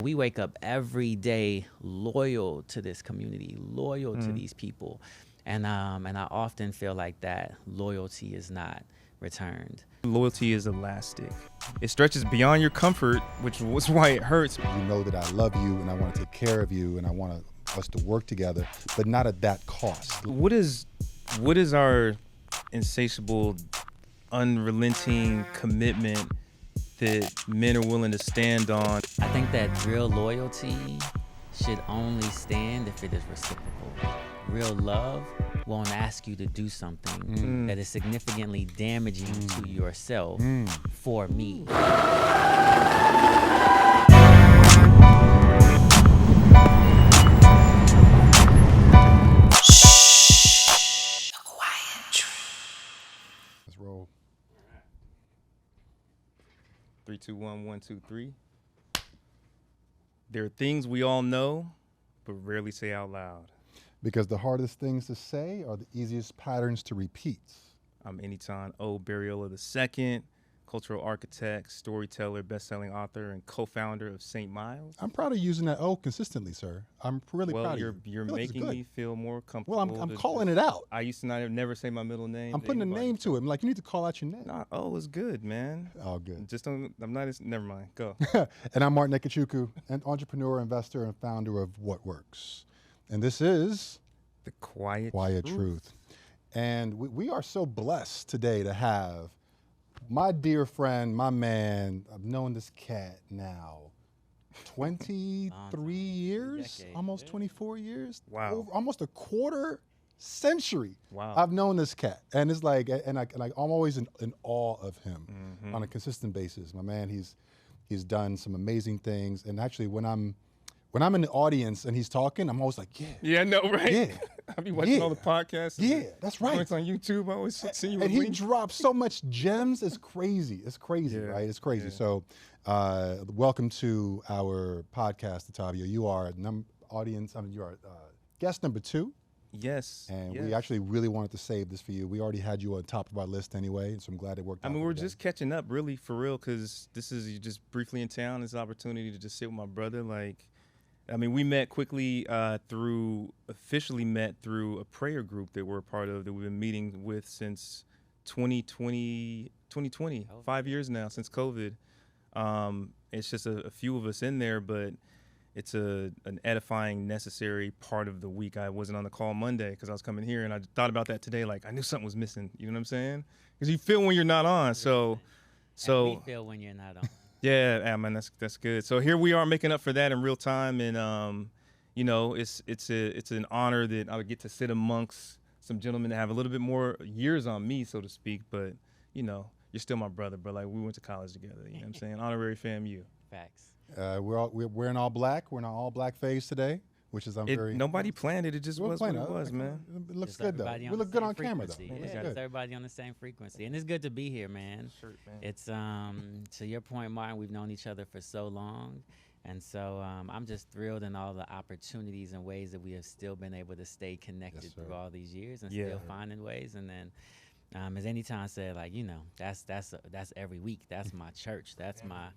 We wake up every day loyal to this community, loyal to these people. And I often feel like that loyalty is not returned. Loyalty is elastic. It stretches beyond your comfort, which is why it hurts. You know that I love you and I want to take care of you and I want us to work together, but not at that cost. What is our insatiable, unrelenting commitment that men are willing to stand on? I think that real loyalty should only stand if it is reciprocal. Real love won't ask you to do something that is significantly damaging to yourself for me. Let's roll. 3, 2, 1, 1, 2, 3. There are things we all know, but rarely say out loud. Because the hardest things to say are the easiest patterns to repeat. I'm Enitan Bereola II, cultural architect, storyteller, best-selling author, and co-founder of St. Miles. I'm proud of using that O consistently, sir. I'm really proud of you. You're making me feel more comfortable. Well, I'm calling it out. I used to never say my middle name. I'm putting a name to it. I'm like, you need to call out your name. Nah, O is good, man. Oh, good. Never mind. Go. And I'm Martin Ekechukwu, an entrepreneur, investor, and founder of What Works. And this is The Quiet Truth. And we are so blessed today to have my dear friend, my man. I've known this cat now 23 years, almost 24 years. Wow. Almost a quarter century. Wow. I've known this cat. And it's like, I'm always in awe of him on a consistent basis. My man, he's done some amazing things. And actually, when I'm in the audience and he's talking, I'm always like, yeah. Yeah, no, right? Yeah. I be watching all the podcasts. Yeah, that's right. It's on YouTube. I always see you. And he drops so much gems. It's crazy. It's crazy, right? It's crazy. Yeah. So welcome to our podcast, Detavio. You are you are guest number 2. Yes. And we actually really wanted to save this for you. We already had you on top of our list anyway, so I'm glad it worked out. I mean, we're just catching up, really, for real, because this is, you just briefly in town. It's an opportunity to just sit with my brother. We met quickly officially met through a prayer group that we're a part of that we've been meeting with since 2020, 5 years now, since COVID. It's just a few of us in there, but it's an edifying, necessary part of the week. I wasn't on the call Monday because I was coming here, and I thought about that today. Like, I knew something was missing. You know what I'm saying? Because you feel when you're not on. So And we feel when you're not on. Yeah, man, that's good. So here we are making up for that in real time, and it's an honor that I would get to sit amongst some gentlemen that have a little bit more years on me, so to speak. But you're still my brother, bro. Like, we went to college together. You know what I'm saying? Honorary FAMU. Facts. We're in all black. We're in our all black phase today, which is nobody planned it. It just was what it was, man. It looks Just good though. everybody We on look the good same on camera though. frequency. Looks Yeah, good. it's everybody on the same frequency, and it's good to be here, man. Shirt, man. It's to your point, Martin. We've known each other for so long, and so I'm just thrilled in all the opportunities and ways that we have still been able to stay connected through all these years and still finding ways. And then, as Enitan said, that's every week. That's my church. That's my.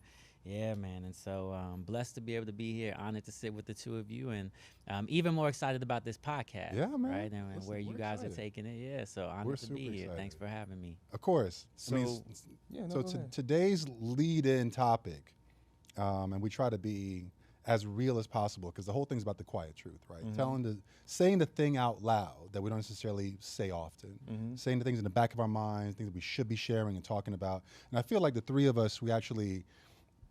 Yeah, man. And so blessed to be able to be here, honored to sit with the two of you, and even more excited about this podcast. Yeah, man. Right? And where you guys are taking it. Yeah, so honored to be here. Excited. Thanks for having me. Of course. Today's lead-in topic, and we try to be as real as possible because the whole thing's about the quiet truth, right? Saying the thing out loud that we don't necessarily say often, saying the things in the back of our minds, things that we should be sharing and talking about. And I feel like the three of us, we actually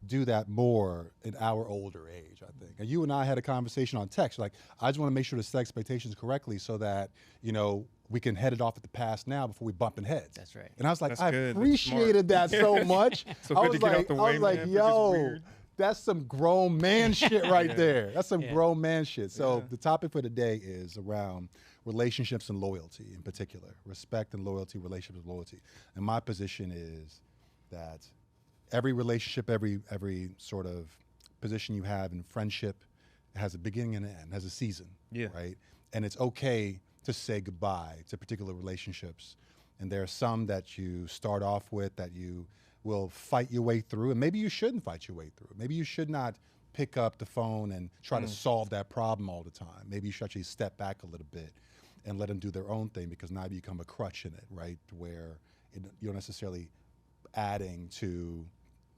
do that more in our older age, I think. And you and I had a conversation on text, like, I just want to make sure to set expectations correctly so that, we can head it off at the past now before we bumping heads. That's right. And I was like, That's I good. appreciated that so much. So I good was to get out the way, like, man, 'cause it's yo, weird. that's some grown man shit right there. That's some grown man shit. So the topic for today is around relationships and loyalty in particular, respect and loyalty, relationships and loyalty. And my position is that every relationship, every sort of position you have in friendship has a beginning and an end, has a season, right? And it's okay to say goodbye to particular relationships. And there are some that you start off with that you will fight your way through, and maybe you shouldn't fight your way through. Maybe you should not pick up the phone and try to solve that problem all the time. Maybe you should actually step back a little bit and let them do their own thing, because now you become a crutch in it, right? Where you're necessarily adding to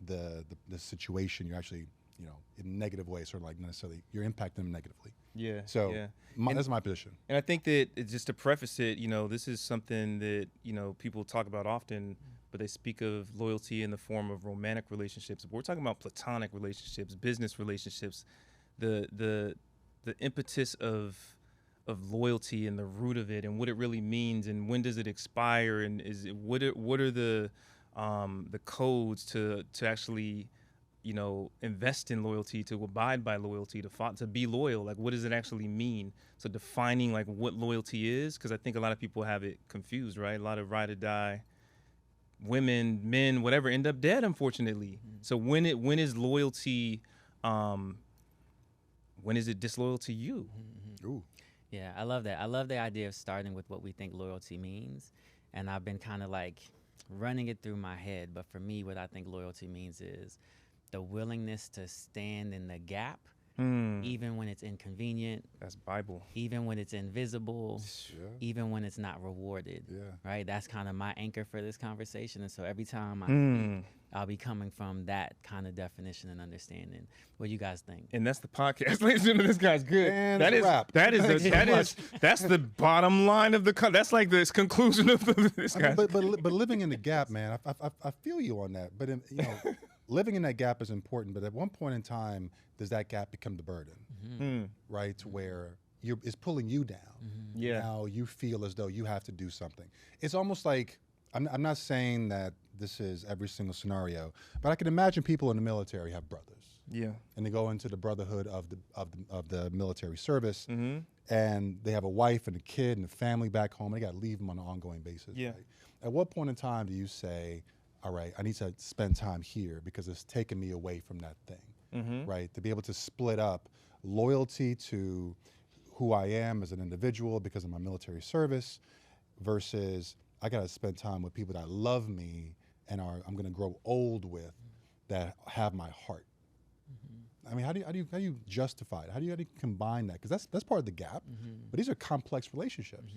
the situation. You're actually, in a negative way, sort of like necessarily, you're impacting them negatively. Yeah. So yeah. That's my position. And I think that just to preface it, this is something that, people talk about often, but they speak of loyalty in the form of romantic relationships. But we're talking about platonic relationships, business relationships, the impetus of loyalty and the root of it, and what it really means, and when does it expire, and what are the codes to actually invest in loyalty, to abide by loyalty, to be loyal. Like, what does it actually mean? So defining like what loyalty is, because I think a lot of people have it confused, right? A lot of ride or die women, men, whatever, end up dead, unfortunately. So when is loyalty, when is it disloyal to you? Ooh. Yeah, I love that. I love the idea of starting with what we think loyalty means. And I've been kind of like running it through my head. But for me, what I think loyalty means is the willingness to stand in the gap, even when it's inconvenient. That's Bible. Even when it's invisible, even when it's not rewarded. Yeah. Right? That's kind of my anchor for this conversation. And so every time I speak, I'll be coming from that kind of definition and understanding. What do you guys think? And that's the podcast. Ladies and gentlemen, this guy's good. And that's the bottom line of that's like this conclusion of this guy. But living in the gap, man, I feel you on that. But living in that gap is important. But at one point in time, does that gap become the burden, right? To where it's pulling you down. Yeah. Now you feel as though you have to do something. It's almost like, I'm not saying that this is every single scenario, but I can imagine people in the military have brothers. Yeah. And they go into the brotherhood of the military service, and they have a wife and a kid and a family back home. And they got to leave them on an ongoing basis. Yeah. Right? At what point in time do you say, all right, I need to spend time here because it's taking me away from that thing, right? To be able to split up loyalty to who I am as an individual because of my military service versus I got to spend time with people that love me and I'm going to grow old with, that have my heart. I mean, how do you justify it? How do you combine that? Because that's part of the gap. But these are complex relationships.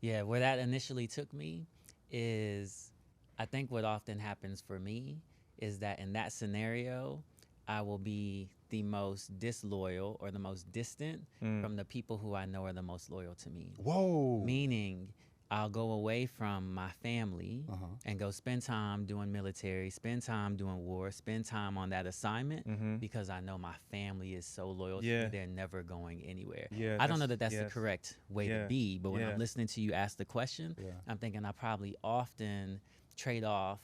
Yeah, where that initially took me is, I think what often happens for me is that in that scenario, I will be the most disloyal or the most distant from the people who I know are the most loyal to me. Whoa. Meaning, I'll go away from my family and go spend time doing military, spend time doing war, spend time on that assignment because I know my family is so loyal to me, they're never going anywhere. Yeah, I don't know that that's the correct way to be, but when I'm listening to you ask the question, I'm thinking I probably often trade off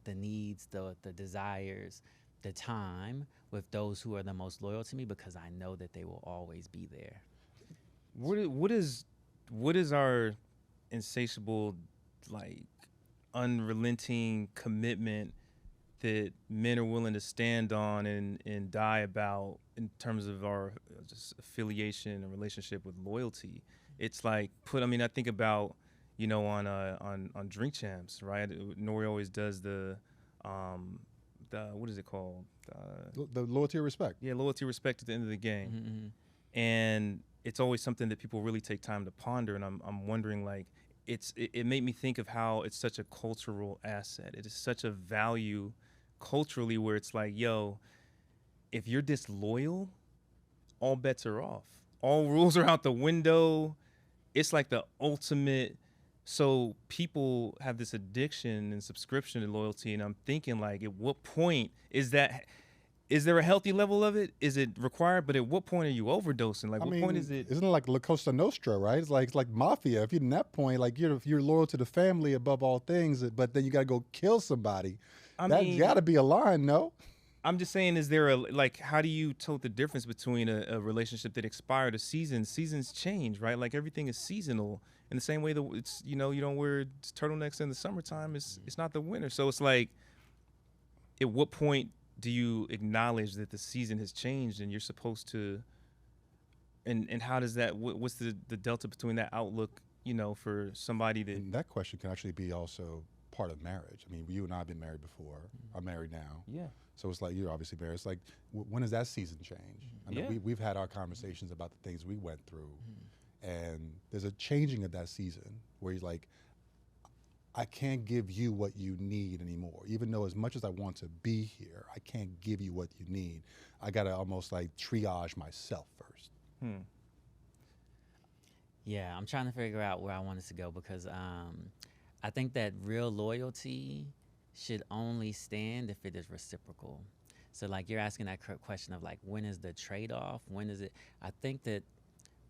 the needs, the desires, the time with those who are the most loyal to me because I know that they will always be there. What is our insatiable, like, unrelenting commitment that men are willing to stand on and die about in terms of our just affiliation and relationship with loyalty? It's like I think about, on Drink Champs, right? Nori always does the what is it called? The loyalty or respect. Yeah, loyalty, respect at the end of the game. And it's always something that people really take time to ponder. And I'm wondering, like, it made me think of how it's such a cultural asset. It is such a value culturally where it's like, yo, if you're disloyal, all bets are off. All rules are out the window. It's like the ultimate. So people have this addiction and subscription to loyalty. And I'm thinking, like, at what point is there a healthy level of it? Is it required? But at what point are you overdosing? Like, what point is it? Isn't it like La Cosa Nostra, right? It's like mafia. If you're in that point, like you're loyal to the family above all things, but then you got to go kill somebody. That's got to be a line, no? I'm just saying, is there how do you tell the difference between a relationship that expired, a season? Seasons change, right? Like, everything is seasonal. In the same way that it's, you don't wear turtlenecks in the summertime, it's not the winter. So it's like, at what point do you acknowledge that the season has changed and you're supposed to, and how does that, what's the delta between that outlook, for somebody that... And that question can actually be also part of marriage. I mean, you and I have been married before, are married now. Yeah. So it's like, you're obviously married. It's like, when does that season change? I mean, we've had our conversations about the things we went through, and there's a changing of that season where he's like, I can't give you what you need anymore. Even though as much as I want to be here, I can't give you what you need. I gotta almost like triage myself first. Yeah, I'm trying to figure out where I want us to go, because I think that real loyalty should only stand if it is reciprocal. So like you're asking that question of like, when is the trade-off? When is it? I think that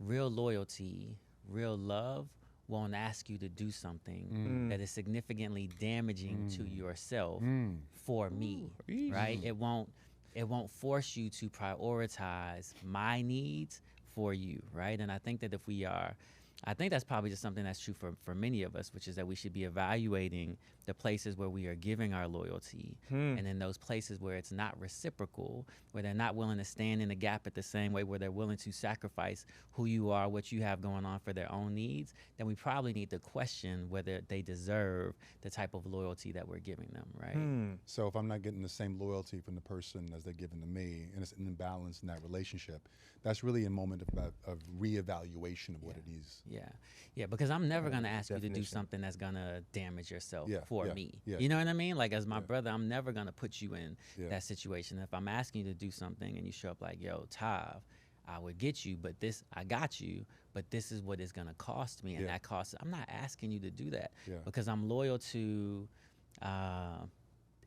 real loyalty, real love won't ask you to do something that is significantly damaging to yourself for me, right? It won't force you to prioritize my needs for you, right? And I think that I think that's probably just something that's true for many of us, which is that we should be evaluating the places where we are giving our loyalty, and in those places where it's not reciprocal, where they're not willing to stand in the gap at the same way, where they're willing to sacrifice who you are, what you have going on for their own needs, then we probably need to question whether they deserve the type of loyalty that we're giving them, right? So if I'm not getting the same loyalty from the person as they're giving to me, and it's an imbalance in that relationship, that's really a moment of reevaluation of what it is. Yeah, because I'm never gonna ask you to do something that's gonna damage yourself for me. You know what I mean? Like, as my brother, I'm never gonna put you in that situation. If I'm asking you to do something and you show up like, yo, Tav, I would get you, but I got you, but this is what it's gonna cost me, and that cost. I'm not asking you to do that because I'm loyal to.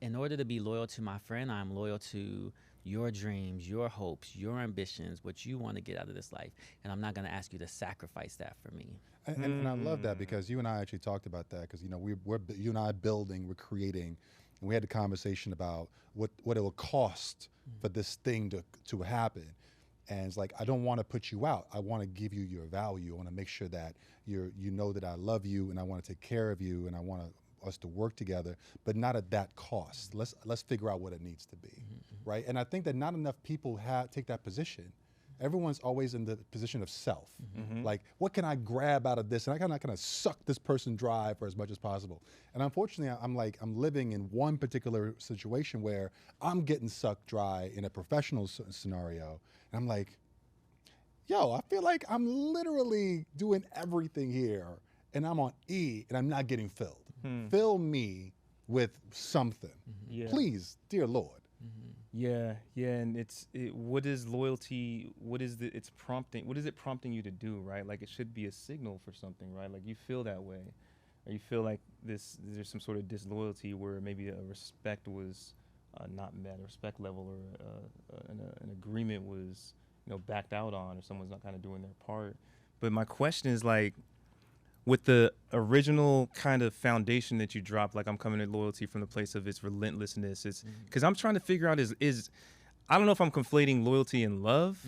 In order to be loyal to my friend, I'm loyal to your dreams, your hopes, your ambitions, what you want to get out of this life, and I'm not going to ask you to sacrifice that for me. And I love that, because you and I actually talked about that, because we're you and I building, we're creating, and we had a conversation about what it will cost for this thing to happen. And it's like, I don't want to put you out. I want to give you your value. I want to make sure that you know that I love you, and I want to take care of you, and I want us to work together, but not at that cost. Let's figure out what it needs to be, right? And I think that not enough people take that position. Everyone's always in the position of self. Like, what can I grab out of this? And I'm not gonna suck this person dry for as much as possible. And unfortunately, I'm living in one particular situation where I'm getting sucked dry in a professional scenario. And I'm like, yo, I feel like I'm literally doing everything here, and I'm on E, and I'm not getting filled. Fill me with something, please, dear Lord. And what is loyalty? What is it's prompting? What is it prompting you to do? Right, like it should be a signal for something, right? Like you feel that way, or you feel like there's some sort of disloyalty where maybe a respect was not met, a respect level, or an agreement was backed out on, or someone's not kind of doing their part. But my question is, like, with the original kind of foundation that you dropped, like I'm coming at loyalty from the place of its relentlessness. It's because I'm trying to figure out is I don't know if I'm conflating loyalty and love,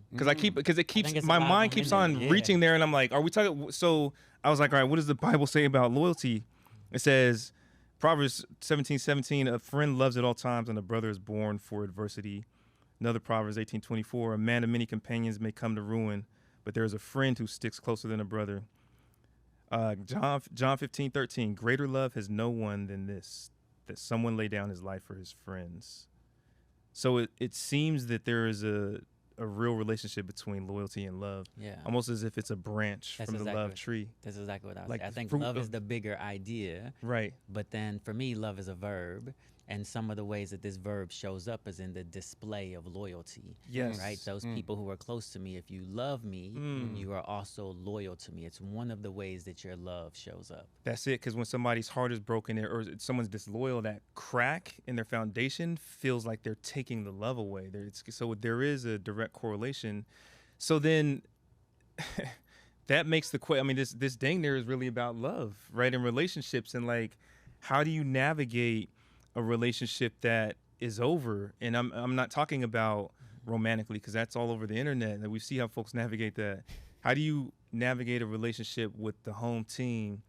because it keeps my mind keeps on reaching there, and I'm like, are we talking? So I was like, all right, what does the Bible say about loyalty? It says, Proverbs 17:17, a friend loves at all times, and a brother is born for adversity. Another Proverbs 18:24, a man of many companions may come to ruin, but there is a friend who sticks closer than a brother. John 15:13, greater love has no one than this, that someone lay down his life for his friends. So it seems that there is a real relationship between loyalty and love, almost as if it's a branch from the love tree. That's exactly what I was saying. I think love is the bigger idea, right? But then for me, love is a verb. And some of the ways that this verb shows up is in the display of loyalty. Right? Those people who are close to me, if you love me, you are also loyal to me. It's one of the ways that your love shows up. That's it, because when somebody's heart is broken or someone's disloyal, that crack in their foundation feels like they're taking the love away. So there is a direct correlation. So then that makes the question, I mean, this dang there is really about love, right? And relationships, and like, how do you navigate a relationship that is over? And I'm not talking about romantically, because that's all over the internet, and we see how folks navigate that. How do you navigate a relationship with the home team,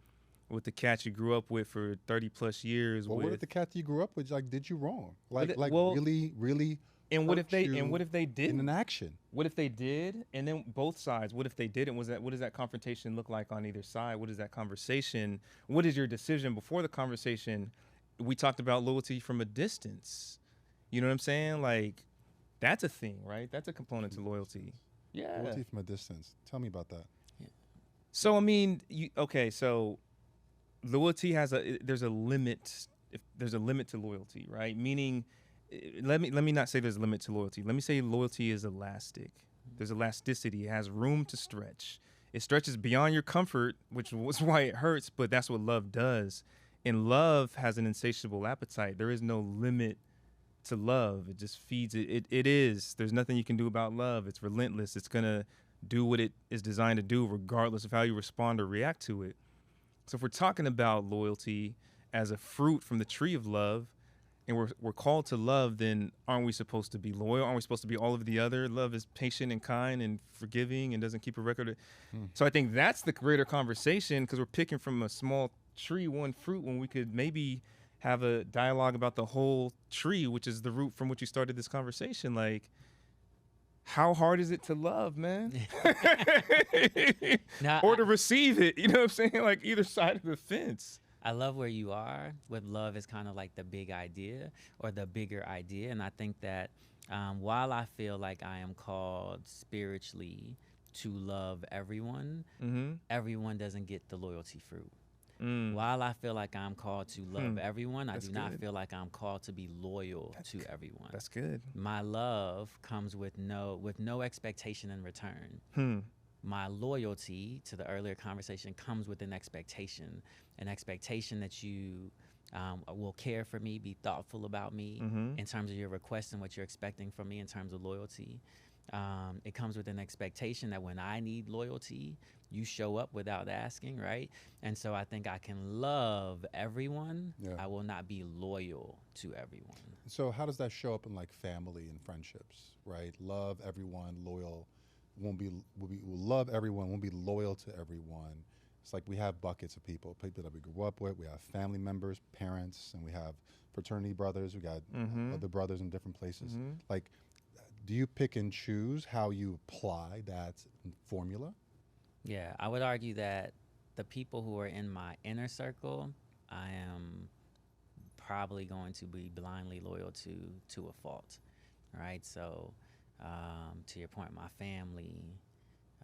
with the cat you grew up with for 30 plus years? Well, what if the cat you grew up with did you wrong? Really? And what if they did in an action? What if they did? And then both sides. What if they didn't? What does that confrontation look like on either side? What is that conversation? What is your decision before the conversation? We talked about loyalty from a distance. You know what I'm saying? Like, that's a thing, right? That's a component to loyalty. Yeah. Loyalty from a distance. Tell me about that. So I mean, so loyalty there's a limit. If there's a limit to loyalty, right? Meaning, let me not say there's a limit to loyalty. Let me say loyalty is elastic. There's elasticity. It has room to stretch. It stretches beyond your comfort, which is why it hurts. But that's what love does. And love has an insatiable appetite. There is no limit to love. It just feeds it. It is. There's nothing you can do about love. It's relentless. It's gonna do what it is designed to do, regardless of how you respond or react to it. So if we're talking about loyalty as a fruit from the tree of love, and we're called to love, then aren't we supposed to be loyal? Aren't we supposed to be all of the other? Love is patient and kind and forgiving and doesn't keep a record. So I think that's the greater conversation, because we're picking from a small tree one fruit when we could maybe have a dialogue about the whole tree, which is the root from which you started this conversation. Like, how hard is it to love, man? Or to receive it? You know what I'm saying? Like, either side of the fence. I love where you are with love is kind of like the big idea or the bigger idea. And I think that while I feel like I am called spiritually to love everyone, everyone doesn't get the loyalty fruit. While I feel like I'm called to love everyone, I do not feel like I'm called to be loyal to everyone. That's good. My love comes with no expectation in return. My loyalty, to the earlier conversation, comes with an expectation that you will care for me, be thoughtful about me in terms of your requests and what you're expecting from me in terms of loyalty. It comes with an expectation that when I need loyalty, you show up without asking, right? And so I think I can love everyone. Yeah. I will not be loyal to everyone. So how does that show up in like family and friendships, right? Love everyone, loyal. Will love everyone, won't be loyal to everyone. It's like we have buckets of people that we grew up with. We have family members, parents, and we have fraternity brothers. We got other brothers in different places. Like, do you pick and choose how you apply that formula? Yeah, I would argue that the people who are in my inner circle, I am probably going to be blindly loyal to a fault, right? So to your point, my family,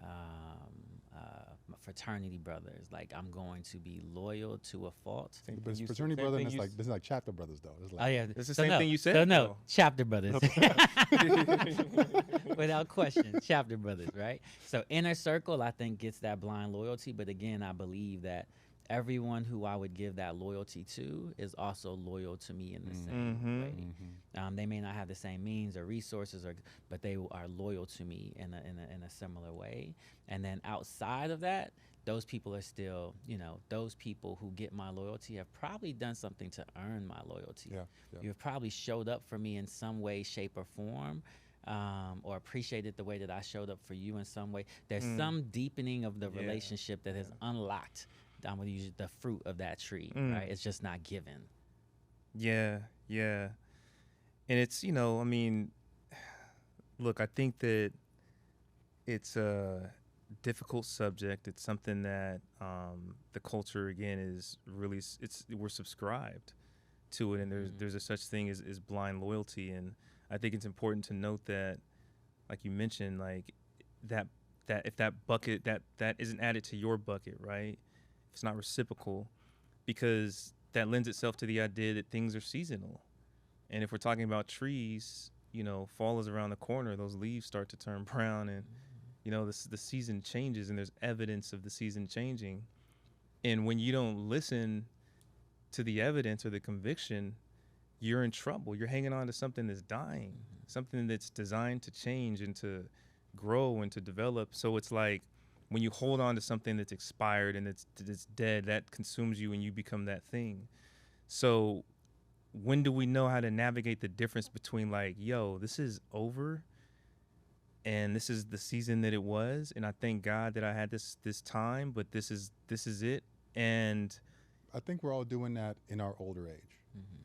my fraternity brothers, like I'm going to be loyal to a fault. But fraternity brother, it's like, this is like chapter brothers though. It's like, oh yeah, it's the same thing you said. So no, chapter brothers. Without question, chapter brothers, right? So inner circle, I think, gets that blind loyalty. But again, I believe that everyone who I would give that loyalty to is also loyal to me in the same way. They may not have the same means or resources, but they are loyal to me in a similar way. And then outside of that, those people are still, those people who get my loyalty have probably done something to earn my loyalty. Yeah. You've probably showed up for me in some way, shape, or form. Or appreciated the way that I showed up for you in some way. There's some deepening of the relationship that has unlocked, I'm going to use the fruit of that tree, right? It's just not given. Yeah. And it's, I mean, look, I think that it's a difficult subject. It's something that the culture, again, is really, we're subscribed to it. And there's a such thing as blind loyalty. And I think it's important to note that, like you mentioned, like that if that bucket, that isn't added to your bucket, right? It's not reciprocal, because that lends itself to the idea that things are seasonal. And if we're talking about trees, fall is around the corner, those leaves start to turn brown, and the season changes, and there's evidence of the season changing. And when you don't listen to the evidence or the conviction, you're in trouble. You're hanging on to something that's dying, something that's designed to change and to grow and to develop. So it's like, when you hold on to something that's expired and it's dead, that consumes you and you become that thing. So when do we know how to navigate the difference between like, yo, this is over and this is the season that it was, and I thank God that I had this time, but this is it. And I think we're all doing that in our older age.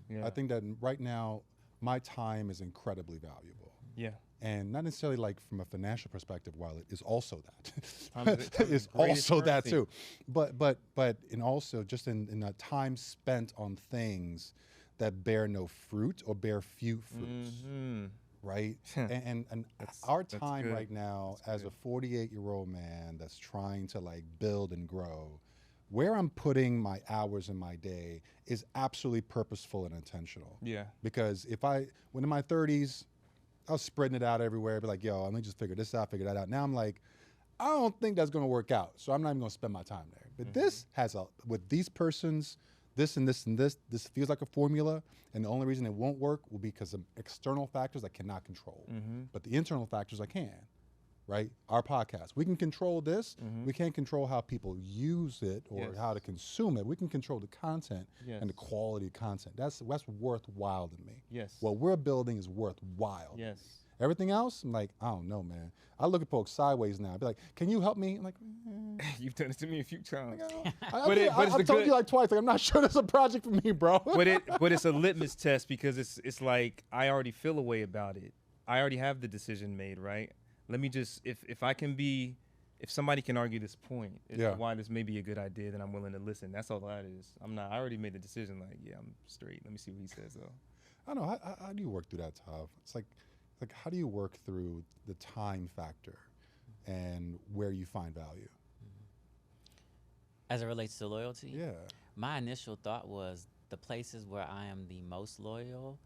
Yeah. I think that right now my time is incredibly valuable. Yeah. And not necessarily like from a financial perspective, while it is also that. It's also that too. But and also just in that time spent on things that bear no fruit or bear few fruits, right? and our time right now as a 48-year-old man that's trying to like build and grow, where I'm putting my hours in my day is absolutely purposeful and intentional. Yeah. Because when in my 30s, I was spreading it out everywhere, be like, yo, let me just figure this out, figure that out. Now I'm like, I don't think that's gonna work out, so I'm not even gonna spend my time there. But this has with these persons, this and this and this feels like a formula, and the only reason it won't work will be because of external factors I cannot control. But the internal factors I can, right? Our podcast, we can control this. We can't control how people use it or how to consume it. We can control the content and the quality of content. That's worthwhile to me. Yes. What we're building is worthwhile. Yes. Everything else, I'm like, I don't know, man. I look at folks sideways now. I'd be like, can you help me? I'm like, You've done it to me a few times. I told you like twice. Like, I'm not sure that's a project for me, bro. but it's a litmus test because it's like I already feel a way about it. I already have the decision made, right? Let me just if somebody can argue this point as to why this may be a good idea, then I'm willing to listen. That's all that is. I already made the decision. Like, yeah, I'm straight. Let me see what he says though. I don't know. How do you work through that, Tav? It's like how do you work through the time factor and where you find value? As it relates to loyalty? Yeah. My initial thought was the places where I am the most loyal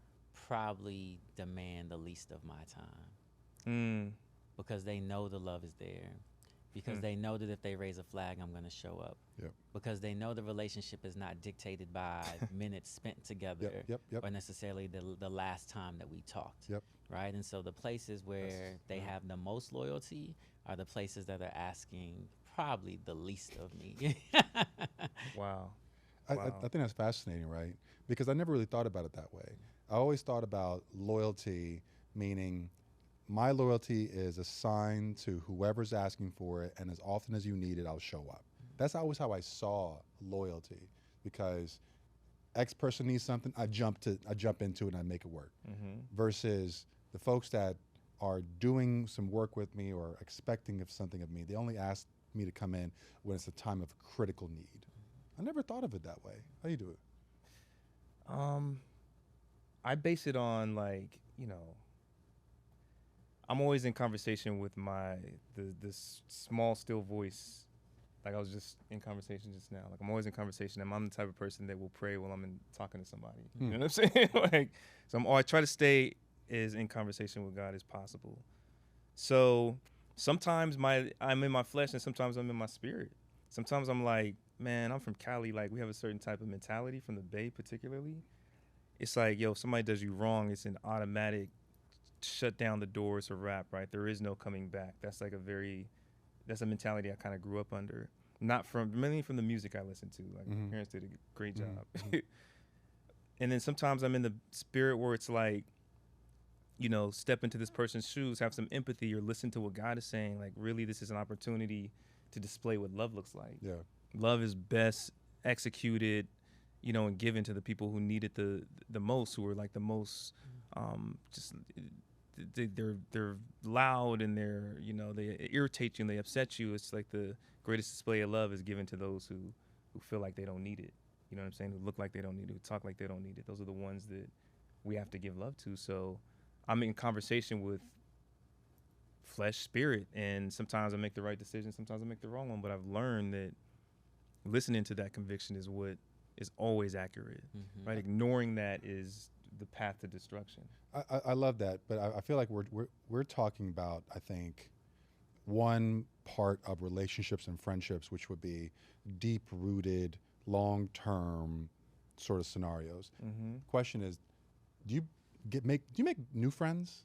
probably demand the least of my time. Because they know the love is there. Because they know that if they raise a flag, I'm going to show up. Yep. Because they know the relationship is not dictated by minutes spent together or necessarily the last time that we talked. Yep. Right? And so the places where they have the most loyalty are the places that are asking probably the least of me. Wow. I think that's fascinating, right? Because I never really thought about it that way. I always thought about loyalty meaning my loyalty is assigned to whoever's asking for it, and as often as you need it, I'll show up. That's always how I saw loyalty, because X person needs something, I jump into it and I make it work. Versus the folks that are doing some work with me or expecting something of me, they only ask me to come in when it's a time of critical need. I never thought of it that way. How do you do it? I base it on I'm always in conversation with this small still voice. Like I was just in conversation just now. Like I'm always in conversation, and I'm the type of person that will pray while I'm talking to somebody. You know what I'm saying? I try to stay as in conversation with God as possible. So sometimes I'm in my flesh, and sometimes I'm in my spirit. Sometimes I'm like, man, I'm from Cali. Like we have a certain type of mentality from the Bay, particularly. It's like, yo, if somebody does you wrong, it's an automatic shut down the door. It's a wrap, right? There is no coming back. That's a mentality I kind of grew up under. Mainly from the music I listened to. Like my parents did a great job. And then sometimes I'm in the spirit where it's like, step into this person's shoes, have some empathy, or listen to what God is saying. Like really, this is an opportunity to display what love looks like. Yeah. Love is best executed, and given to the people who need it the most, who are like the most they're loud, and they irritate you and they upset you. It's like the greatest display of love is given to those who feel like they don't need it. You know what I'm saying? Who look like they don't need it, who talk like they don't need it. Those are the ones that we have to give love to. So I'm in conversation with flesh, spirit, and sometimes I make the right decision, sometimes I make the wrong one. But I've learned that listening to that conviction is what is always accurate, right? Ignoring that is the path to destruction. I love that, but I feel like we're talking about, I think, one part of relationships and friendships, which would be deep-rooted, long-term sort of scenarios. Question is, do you make new friends?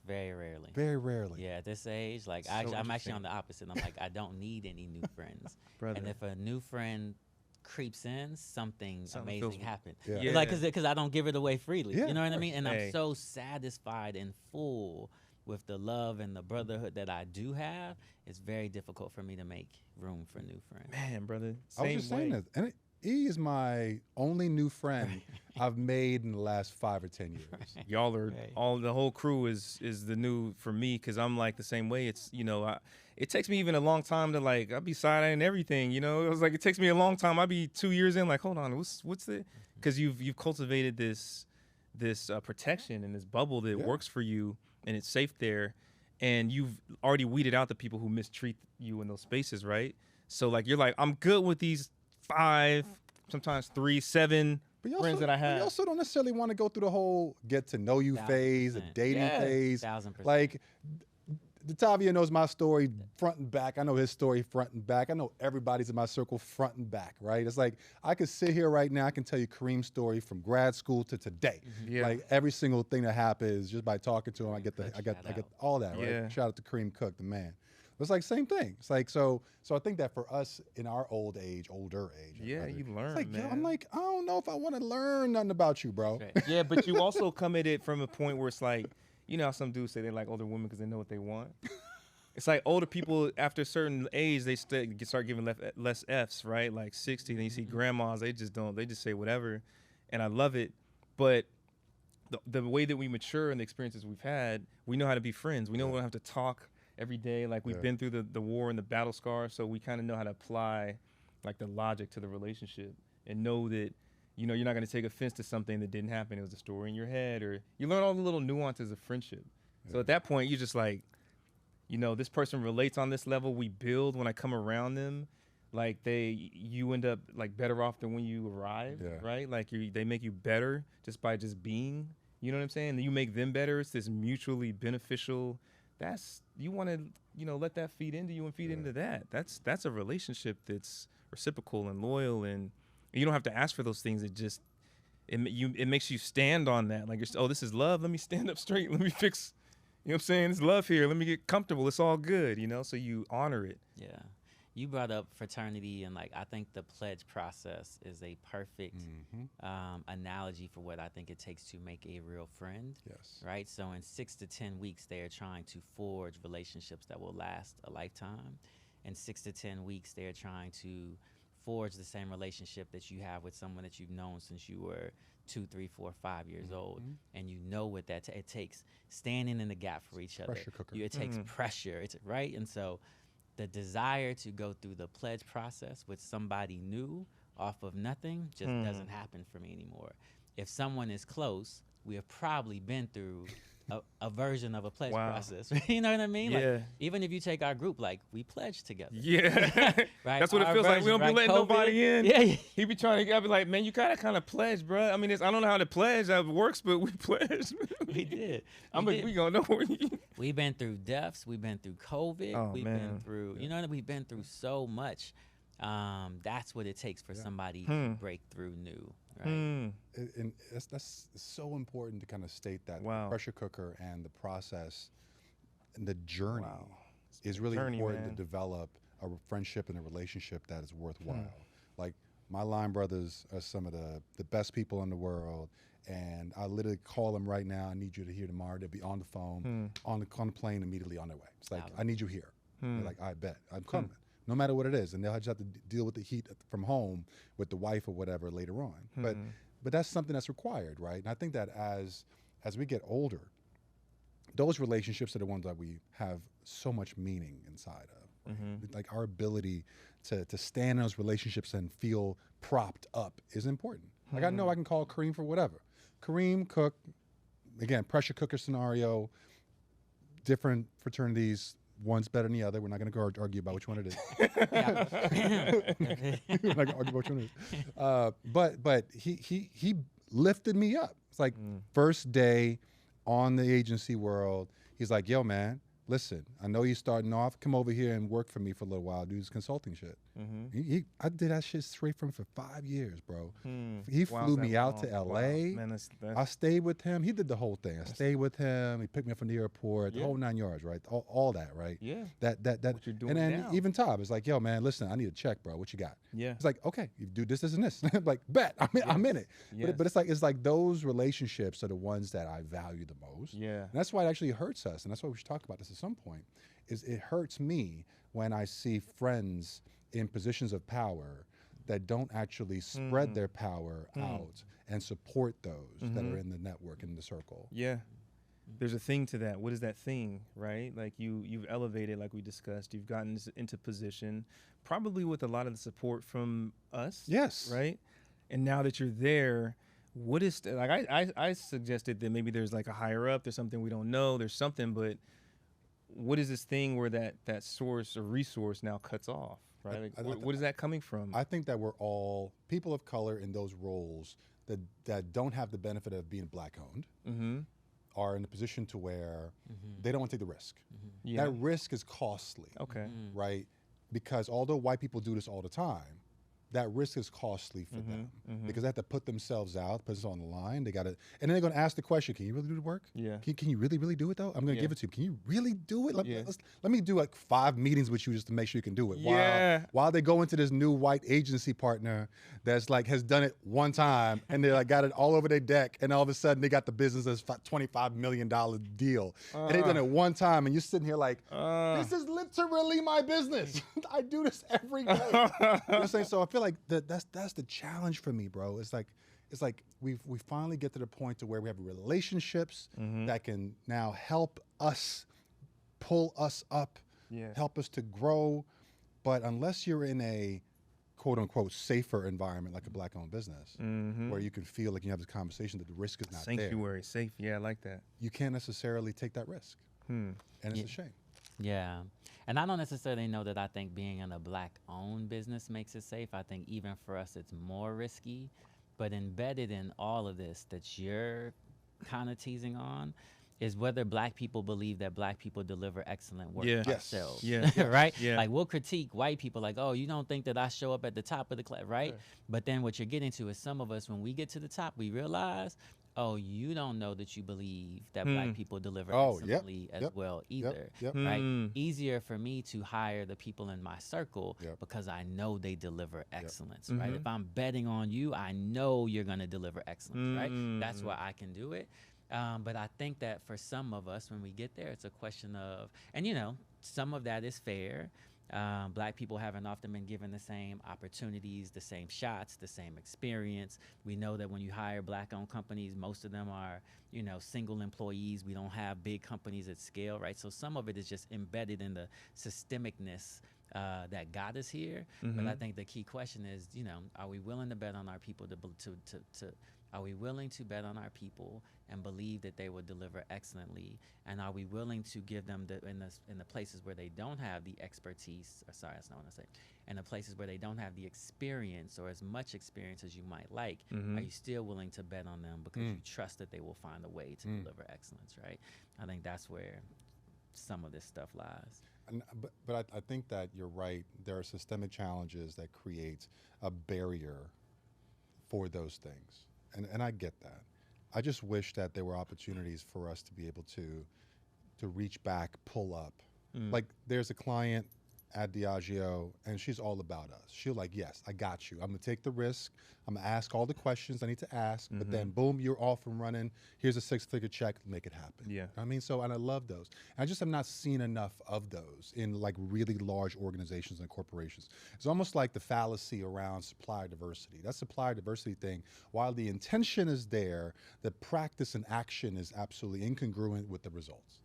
Very rarely. Very rarely. Yeah, at this age, I'm actually on the opposite. I'm like, I don't need any new friends. And if a new friend creeps in, something amazing happened. Yeah. Like, because I don't give it away freely. Yeah, you know what I mean? And I'm so satisfied and full with the love and the brotherhood that I do have. It's very difficult for me to make room for new friends. Man, brother, I was just saying that. E is my only new friend I've made in the last 5 or 10 years. Y'all are the whole crew is the new for me, because I'm like the same way. It's, you know, it takes me even a long time to like, I'll be side-eyeing everything, you know. It was like, it takes me a long time. I'll be 2 years in, like, hold on, what's the, because you've cultivated this protection and this bubble that works for you, and it's safe there, and you've already weeded out the people who mistreat you in those spaces, right? So like, you're like, I'm good with these 5, sometimes 3, 7 friends that I have. You also don't necessarily want to go through the whole get to know you phase, the dating phase. 1000%. Like, Detavio knows my story front and back. I know his story front and back. I know everybody's in my circle front and back, right? It's like, I could sit here right now, I can tell you Kareem's story from grad school to today. Yeah. Like, every single thing that happens just by talking to him, I get all that, right? Yeah. Shout out to Kareem Cook, the man. It's like same thing. It's like, so I think that for us in our older age, yeah, you learn, it's like, man. yo, I'm like, I don't know if I want to learn nothing about you, bro. Right. Yeah, but you also come at it from a point where it's like, you know how some dudes say they like older women because they know what they want? It's like older people, after a certain age, they start giving less Fs, right? Like 60, then you see grandmas, they just say whatever. And I love it. But the way that we mature and the experiences we've had, we know how to be friends. We know we don't have to talk every day. Like, we've been through the war and the battle scars, so we kind of know how to apply like the logic to the relationship and know that, you know, you're not going to take offense to something that didn't happen. It was a story in your head, or you learn all the little nuances of friendship. So at that point, you're just like, you know, this person relates on this level. We build when I come around them, like you end up like better off than when you arrived, right? Like they make you better just by just being, you know what I'm saying? And you make them better. It's this mutually beneficial. You want to, you know, let that feed into you and feed into that. That's a relationship that's reciprocal and loyal, and you don't have to ask for those things. It makes you stand on that. Like, this is love. Let me stand up straight. Let me fix. You know what I'm saying? It's love here. Let me get comfortable. It's all good, you know? So you honor it. Yeah. You brought up fraternity, and like, I think the pledge process is a perfect analogy for what I think it takes to make a real friend. Yes. Right? So in 6 to 10 weeks, they are trying to forge relationships that will last a lifetime. In 6 to 10 weeks, they are trying to forge the same relationship that you have with someone that you've known since you were 2, 3, 4, 5 years old, and you know what it takes, standing in the gap for each other. Pressure cooker. It takes pressure. It's right, and so the desire to go through the pledge process with somebody new off of nothing just doesn't happen for me anymore. If someone is close, we have probably been through a version of a pledge process. You know what I mean? Yeah. Like, even if you take our group, like, we pledged together. Yeah. Right? That's what it feels like. We don't be letting nobody in. Yeah. He be trying to, I be like, man, you gotta kind of pledge, bro. I mean, I don't know how to pledge. That works, but we pledged. We did. We gonna know where We've been through deaths. We've been through COVID. We've been through, you know, we've been through so much. That's what it takes for somebody to break through new. Right? And that's so important to kind of state that pressure cooker and the process and the journey is really important to develop a friendship and a relationship that is worthwhile. Like, my line brothers are some of the best people in the world, and I literally call them right now. I need you to here tomorrow. They'll be on the phone, on the plane, immediately on their way. It's like, I need you here. They're like, I bet I'm coming. No matter what it is, and they'll just have to deal with the heat from home with the wife or whatever later on. But that's something that's required, right? And I think that as we get older, those relationships are the ones that we have so much meaning inside of. Right? Like, our ability to stand in those relationships and feel propped up is important. Like, I know I can call Kareem for whatever. Kareem, Cook, again, pressure cooker scenario, different fraternities. One's better than the other. We're not going to argue about which one it is. We're not going to argue about which one it is. But he lifted me up. It's like first day on the agency world. He's like, yo, man, listen, I know you're starting off. Come over here and work for me for a little while. Do this consulting shit. I did that shit straight from for 5 years, bro. He flew me out to L.A. Man, I stayed with him. He did the whole thing. I stayed with him. He picked me up from the airport, the whole 9 yards, right? All that, right? Yeah. That. What you're doing and then now. even Todd was like, yo, man, listen, I need a check, bro. What you got? Yeah. It's like, okay, you do this, and this. I'm like, bet. I'm in it. Yes. But it's like those relationships are the ones that I value the most. Yeah. And that's why it actually hurts us. And that's why we should talk about this at some point. Is it hurts me when I see friends in positions of power that don't actually spread their power out and support those that are in the network, in the circle. Yeah. There's a thing to that. What is that thing, right? Like you've elevated, like we discussed. You've gotten into position, probably with a lot of the support from us. Yes. Right? And now that you're there, what is, like I suggested that maybe there's like a higher up, there's something we don't know, there's something, but what is this thing where that source or resource now cuts off, right? Like, what is that coming from? I think that we're all people of color in those roles that don't have the benefit of being Black owned, are in a position to where they don't want to take the risk. Yeah. That risk is costly. Okay. Right? Because although white people do this all the time, that risk is costly for them because they have to put themselves out, put this on the line. They got to, and then they're going to ask the question: can you really do the work? Yeah. Can you really do it though? I'm going to give it to you. Can you really do it? Yeah. Let me do like 5 meetings with you just to make sure you can do it. Yeah. While they go into this new white agency partner that's like has done it one time and they like got it all over their deck, and all of a sudden they got the business as $25 million deal, and they done it one time, and you're sitting here like, this is literally my business. I do this every day. You know what I'm saying? So I feel like that's the challenge for me, bro. It's like we finally get to the point to where we have relationships that can now help us, pull us up, help us to grow. But unless you're in a quote unquote safer environment like a Black owned business, where you can feel like you have this conversation that the risk is not Sanctuary, safe. Yeah, I like that. you can't necessarily take that risk. And it's a shame. Yeah. And I don't necessarily know that I think being in a Black-owned business makes it safe. I think even for us, it's more risky. But embedded in all of this that you're kind of teasing on is whether Black people believe that Black people deliver excellent work ourselves. Yeah. Right? Yeah. Like, we'll critique white people like, oh, you don't think that I show up at the top of the class, right? But then what you're getting to is some of us, when we get to the top, we realize, oh, you don't know that you believe that Black people deliver excellently as well either, right? Easier for me to hire the people in my circle because I know they deliver excellence, right? If I'm betting on you, I know you're going to deliver excellence, right? That's why I can do it. But I think that for some of us, when we get there, it's a question of, and you know, some of that is fair. Black people haven't often been given the same opportunities, the same shots, the same experience. We know that when you hire Black-owned companies, most of them are, you know, single employees. We don't have big companies at scale, right? So some of it is just embedded in the systemicness that got us here. But I think the key question is, you know, are we willing to bet on our people are we willing to bet on our people and believe that they will deliver excellently? And are we willing to give them in the places where they don't have the expertise, or sorry, that's not what I say, in the places where they don't have the experience or as much experience as you might like, are you still willing to bet on them because you trust that they will find a way to deliver excellence, right? I think that's where some of this stuff lies. But I think that you're right. There are systemic challenges that create a barrier for those things. And I get that. I just wish that there were opportunities for us to be able to reach back, pull up. Like there's a client at Diageo, and she's all about us. She'll like, yes, I got you. I'm gonna take the risk. I'm gonna ask all the questions I need to ask, but then boom, you're off and running. Here's a 6-figure check, make it happen. Yeah. I mean, so, and I love those. And I just have not seen enough of those in like really large organizations and corporations. It's almost like the fallacy around supplier diversity. That supplier diversity thing, while the intention is there, the practice and action is absolutely incongruent with the results.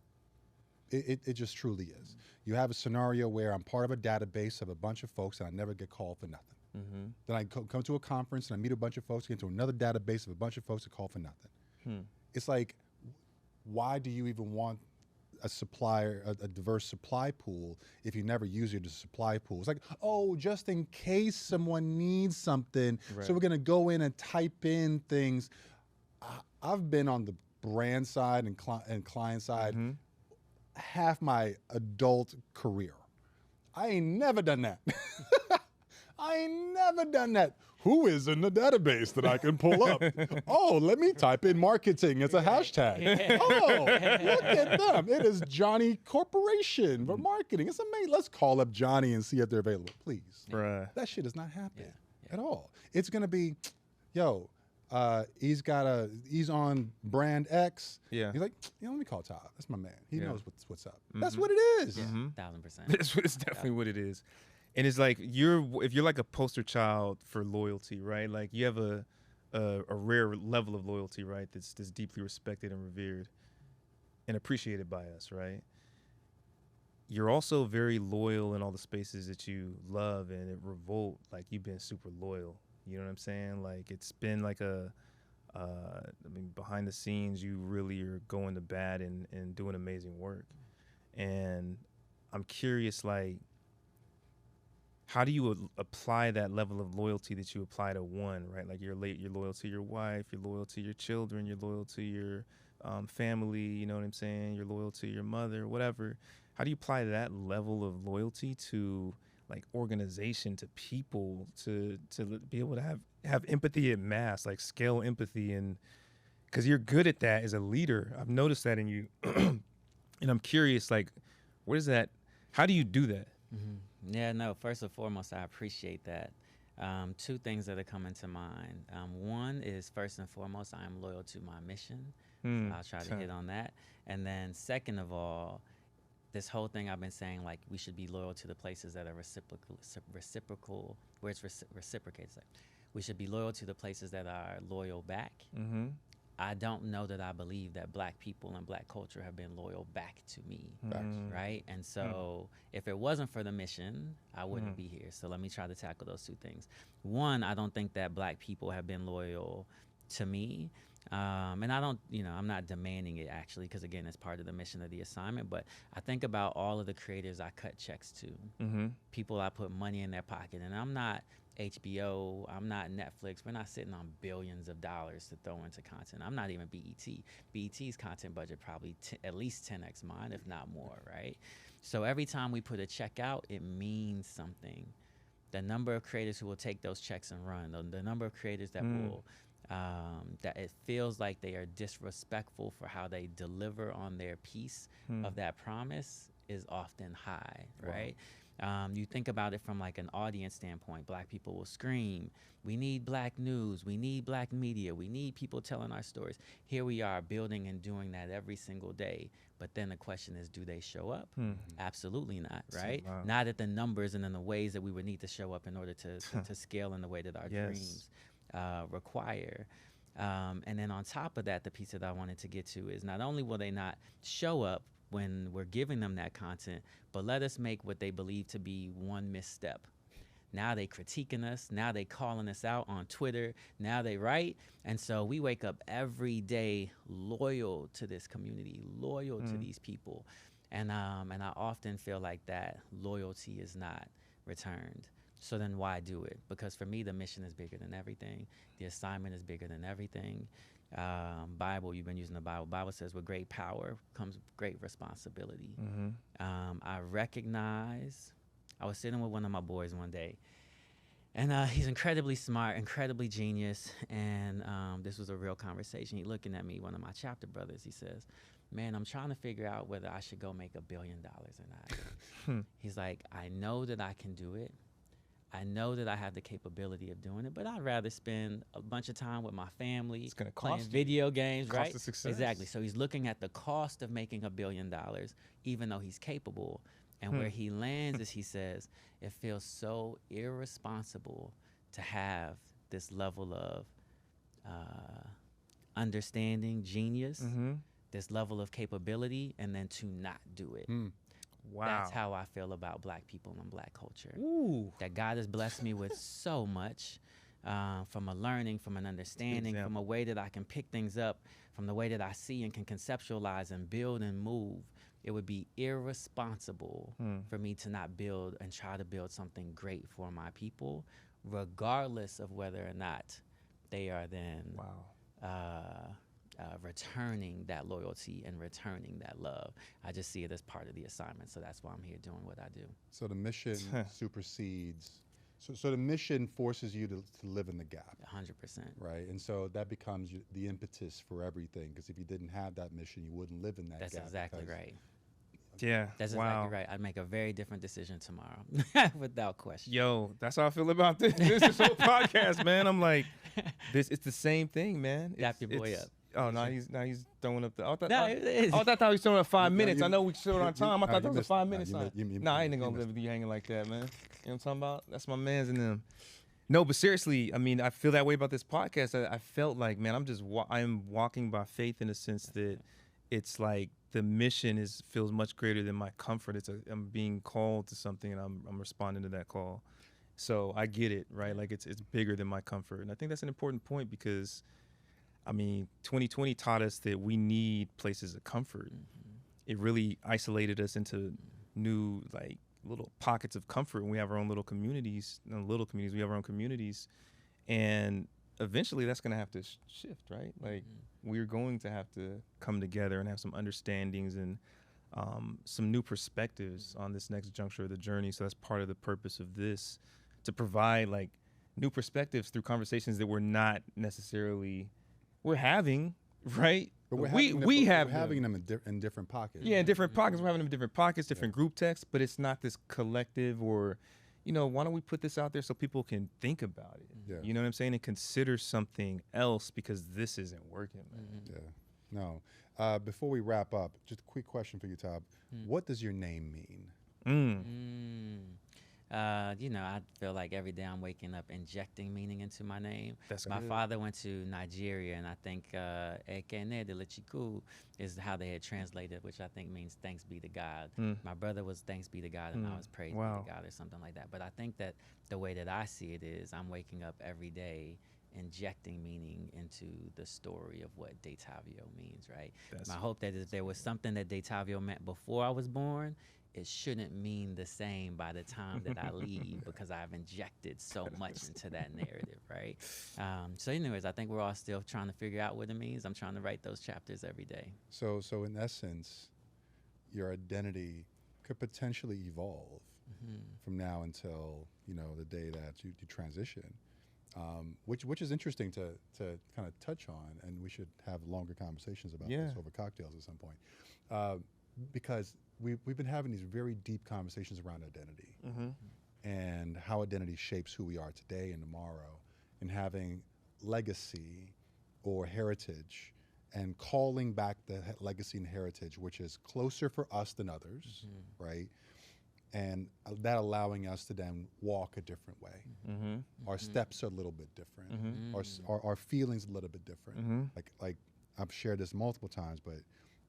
It just truly is. You have a scenario where I'm part of a database of a bunch of folks and I never get called for nothing. Then I come to a conference and I meet a bunch of folks, get into another database of a bunch of folks that call for nothing. It's like, why do you even want a supplier, a diverse supply pool if you never use your supply pool? It's like, oh, just in case someone needs something, so we're gonna go in and type in things. I've been on the brand side and client side half my adult career. I ain't never done that. I ain't never done that. Who is in the database that I can pull up? Oh, let me type in marketing as a hashtag. Oh, look at them. It is Johnny Corporation for marketing. It's amazing. Let's call up Johnny and see if they're available, please. Bruh. That shit does not happen at all. It's going to be, yo, he's on brand X. Yeah. He's like, let me call Todd. That's my man. He knows what's up. That's what it is. 1,000%. It's definitely what it is. And it's like if you're like a poster child for loyalty, right? Like you have a rare level of loyalty, right? That's deeply respected and revered and appreciated by us, right? You're also very loyal in all the spaces that you love, and at Revolt, like you've been super loyal. You know what I'm saying? Like it's been like I mean, behind the scenes, you really are going to bat and doing amazing work. And I'm curious, like, how do you apply that level of loyalty that you apply to one, right? Like you're loyal to your wife, you're loyal to your children, you're loyal to your family, you know what I'm saying? You're loyal to your mother, whatever. How do you apply that level of loyalty to like organization, to people, to be able to have empathy at mass, like scale empathy? And because you're good at that as a leader, I've noticed that in you. And I'm curious, like, how do you do that? Mm-hmm. Yeah, no, first and foremost, I appreciate that. Two things that are coming to mind. One is, first and foremost, I am loyal to my mission. I'll try to hit on that. And then second of all, this whole thing I've been saying, like, we should be loyal to the places that are reciprocal, where it's reciprocated. We should be loyal to the places that are loyal back. Mm-hmm. I don't know that I believe that black people and black culture have been loyal back to me, right? And so if it wasn't for the mission, I wouldn't be here. So let me try to tackle those two things. One, I don't think that black people have been loyal to me. And I don't, I'm not demanding it actually, because again, it's part of the mission of the assignment. But I think about all of the creators I cut checks to, people I put money in their pocket, and I'm not HBO, I'm not Netflix. We're not sitting on billions of dollars to throw into content. I'm not even BET. BET's content budget probably at least 10x mine, if not more, right? So every time we put a check out, it means something. The number of creators who will take those checks and run, the number of creators that will, that it feels like they are disrespectful for how they deliver on their piece of that promise is often high, right? You think about it from like an audience standpoint. Black people will scream, we need black news, we need black media, we need people telling our stories. Here we are building and doing that every single day. But then the question is, do they show up? Absolutely not, right? Wow. Not at the numbers and in the ways that we would need to show up in order to scale in the way that our dreams require. And then on top of that, the piece that I wanted to get to is not only will they not show up when we're giving them that content, but let us make what they believe to be one misstep. Now they critiquing us, now they calling us out on Twitter, now they write. And so we wake up every day loyal to this community, loyal to these people. And I often feel like that loyalty is not returned. So then why do it? Because for me, the mission is bigger than everything. The assignment is bigger than everything. Bible, you've been using the Bible. Bible says with great power comes great responsibility. I recognize, I was sitting with one of my boys one day, and he's incredibly smart, incredibly genius, and this was a real conversation. He looking at me, one of my chapter brothers, he says, man, I'm trying to figure out whether I should go make $1 billion or not. He's like, I know that I can do it. I know that I have the capability of doing it, but I'd rather spend a bunch of time with my family, it's gonna playing cost video games, cost right? of success. Exactly. So he's looking at the cost of making $1 billion, even though he's capable. And where he lands is he says, it feels so irresponsible to have this level of understanding, genius, this level of capability, and then to not do it. Wow. That's how I feel about black people and black culture. Ooh. That God has blessed me with so much, from a learning, from an understanding, from a way that I can pick things up, from the way that I see and can conceptualize and build and move. It would be irresponsible for me to not build and try to build something great for my people, regardless of whether or not they are then returning that loyalty and returning that love. I just see it as part of the assignment, so that's why I'm here doing what I do. So the mission supersedes. So the mission forces you to live in the gap. 100%. Right, and so that becomes the impetus for everything. Because if you didn't have that mission, you wouldn't live in that gap. That's exactly right. Yeah, that's exactly right. I'd make a very different decision tomorrow, without question. Yo, that's how I feel about this whole podcast, man. I'm like, it's the same thing, man. Dap your boy up. Oh, now he's throwing up the. I thought he was throwing up 5 minutes. I know we showed on time. I thought that was a 5 minute sign. Nah, I ain't gonna live with you hanging like that, man. You know what I'm talking about? That's my man's in them. No, but seriously, I mean, I feel that way about this podcast. I felt like, man, I'm walking by faith in the sense that it's like the mission feels much greater than my comfort. I'm being called to something, and I'm responding to that call. So I get it, right? Like it's bigger than my comfort, and I think that's an important point because, I mean, 2020 taught us that we need places of comfort. It really isolated us into new like little pockets of comfort, and we have our own little communities. We have our own communities, and eventually that's going to have to shift, right? Like we're going to have to come together and have some understandings and some new perspectives on this next juncture of the journey. So that's part of the purpose of this, to provide like new perspectives through conversations that we're not necessarily having, right? But we're having them in different pockets. Yeah, in different pockets. We're having them in different pockets, different group texts, but it's not this collective or, why don't we put this out there so people can think about it? Yeah. You know what I'm saying? And consider something else because this isn't working, man. Yeah. No. Before we wrap up, just a quick question for you, Tab. What does your name mean? I feel like every day I'm waking up injecting meaning into my name. My father went to Nigeria, and I think Ekechukwu is how they had translated, which I think means thanks be to God. My brother was thanks be to God, and I was praise be to God or something like that. But I think that the way that I see it is I'm waking up every day injecting meaning into the story of what Detavio means, right? My hope that if there was something that Detavio meant before I was born, it shouldn't mean the same by the time that I leave because I've injected so much into that narrative, right? So anyways, I think we're all still trying to figure out what it means. I'm trying to write those chapters every day. So in essence, your identity could potentially evolve from now until, the day that you transition, which is interesting to kind of touch on, and we should have longer conversations about this over cocktails at some point. Because we've been having these very deep conversations around identity and how identity shapes who we are today and tomorrow, and having legacy or heritage and calling back the legacy and heritage, which is closer for us than others, right? And that allowing us to then walk a different way. Our steps are a little bit different. Our feelings a little bit different. Like I've shared this multiple times, but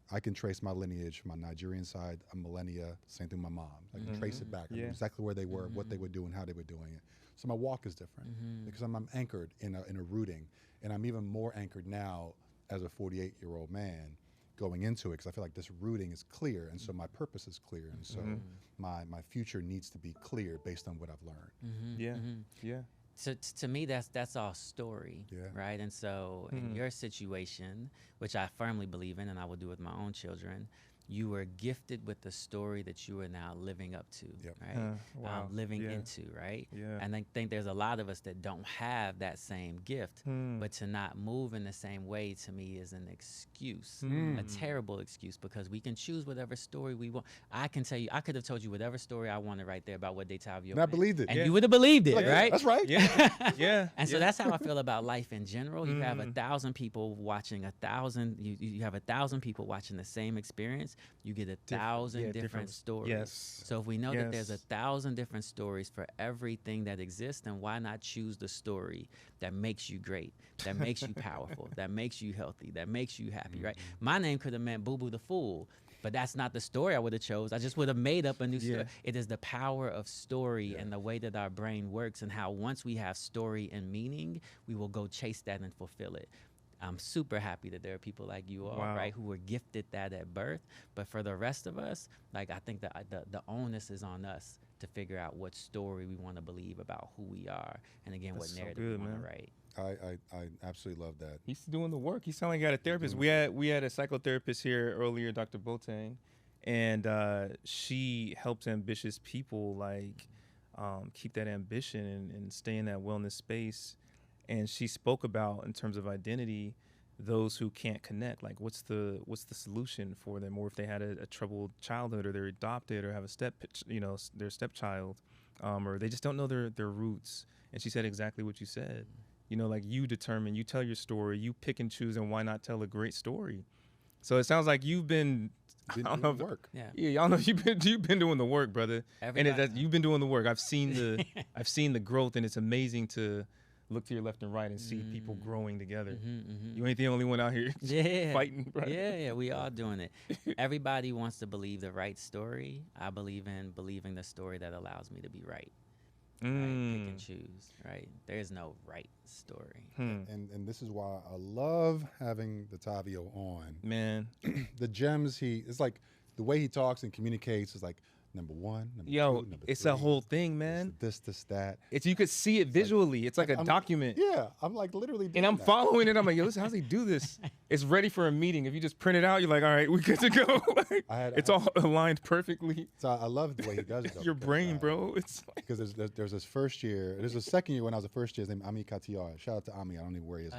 I can trace my lineage from my Nigerian side. I'm millennia, same thing with my mom. I can trace it back. I know exactly where they were, what they were doing, how they were doing it. So my walk is different because I'm anchored in a rooting, and I'm even more anchored now as a 48-year-old man going into it because I feel like this rooting is clear, and so my purpose is clear, and so my future needs to be clear based on what I've learned. So to me, that's all story, right? And so in your situation, which I firmly believe in, and I will do with my own children, you were gifted with the story that you are now living up to, right? Living into, right? And I think there's a lot of us that don't have that same gift, but to not move in the same way, to me, is an excuse, a terrible excuse, because we can choose whatever story we want. I can tell you, I could have told you whatever story I wanted right there about what Detavio and I believed it. And you would have believed it, right? That's right. And so that's how I feel about life in general. You have 1,000 people watching 1,000, you have 1,000 people watching the same experience. You get 1,000 different stories. So if we know that there's 1,000 different stories for everything that exists, then why not choose the story that makes you great, that makes you powerful, that makes you healthy, that makes you happy, right? My name could have meant Boo Boo the Fool, but that's not the story I would have chose. I just would have made up a new story. It is the power of story and the way that our brain works, and how once we have story and meaning, we will go chase that and fulfill it. I'm super happy that there are people like you all, right, who were gifted that at birth. But for the rest of us, like, I think that the onus is on us to figure out what story we want to believe about who we are, and again, what narrative we want to write. I absolutely love that. He's doing the work. He's sounding like he got a therapist. We had a psychotherapist here earlier, Dr. Boateng, and she helps ambitious people like keep that ambition and stay in that wellness space. And she spoke about, in terms of identity, those who can't connect. Like, what's the solution for them? Or if they had a troubled childhood, or they're adopted, or have a their stepchild, or they just don't know their roots. And she said exactly what you said. You know, like you determine, you tell your story, you pick and choose, and why not tell a great story? So it sounds like you've been Doing the work. Yeah, y'all know you've been doing the work, brother. You've been doing the work. I've seen the growth, and it's amazing to look to your left and right and see people growing together. You ain't the only one out here fighting, bro. Yeah, we all doing it. Everybody wants to believe the right story. I believe in believing the story that allows me to be right. Right? Pick and choose, right? There's no right story. And this is why I love having Detavio on. Man. The gems it's like the way he talks and communicates is like number one, number two, number it's three, a whole thing, man. This, that. You could see it visually. It's like a document. Yeah, I'm like literally doing and I'm that. following it. I'm like, yo, listen, how's he do this? It's ready for a meeting. If you just print it out, you're like, all right, we're good to go. It's all aligned perfectly. So I love the way he does it. Though, your brain, bro. It's like, because there's this first year. There's a second year when I was a first year. His name Ami Katiar. Shout out to Ami. I don't know where he is.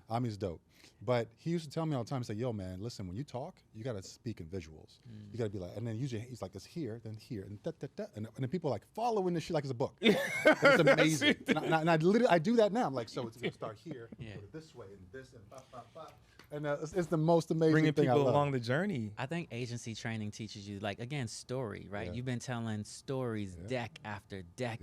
Ami's dope. But he used to tell me all the time, he's like, yo, man, listen, when you talk, you got to speak in visuals. You got to be like, and then usually he's like, it's here, then here, and da. And then people are like following this shit like it's a book. It's amazing. and I do that now. I'm like, so it's going to start here, put it this way, and this, and blah, blah, blah. And it's the most amazing bringing thing people along the journey. I think agency training teaches you, like, again, story, right? You've been telling stories deck after deck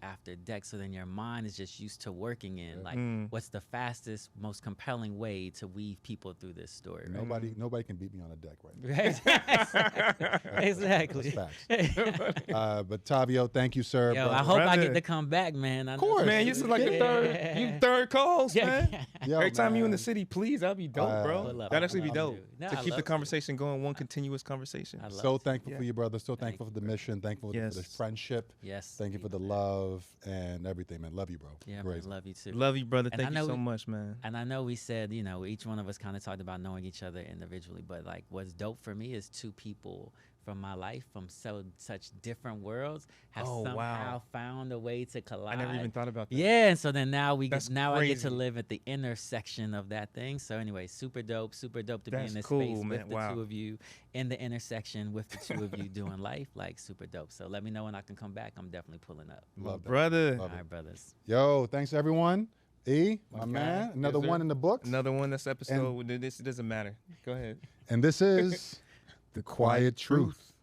after deck. So then your mind is just used to working in, like, what's the fastest, most compelling way to weave people through this story, right? Nobody can beat me on a deck right now. Exactly. That's facts. But Tavio, thank you, sir. Yo, I hope I get to come back, man. Of course. Man, this is like the third calls, man. Yo, Every time man. you in the city, please, that'd be dope, bro. That'd actually be dope. No, to keep the conversation going, one continuous conversation. So thankful for you, brother. So thankful for the mission. Thankful for the friendship. Yes. Thank you for the love and everything, man. Love you, bro. Yeah, man, love you too. Love you, brother. Thank you so much, man. And I know we said, you know, each one of us kind of talked about knowing each other individually, but like what's dope for me is two people from my life from such different worlds have somehow found a way to collide. I never even thought about that. Yeah, and so then now I get to crazy. live at the intersection of that thing. So anyway, super dope to be in this cool, space man. with the two of you in the intersection with the two of you doing life, like super dope. So let me know when I can come back. I'm definitely pulling up. Love that. Brother. Love All right, brothers. Yo, thanks everyone. My man. Another one in the books. Another one. This episode. This doesn't matter. Go ahead. And this is The Quiet Truth.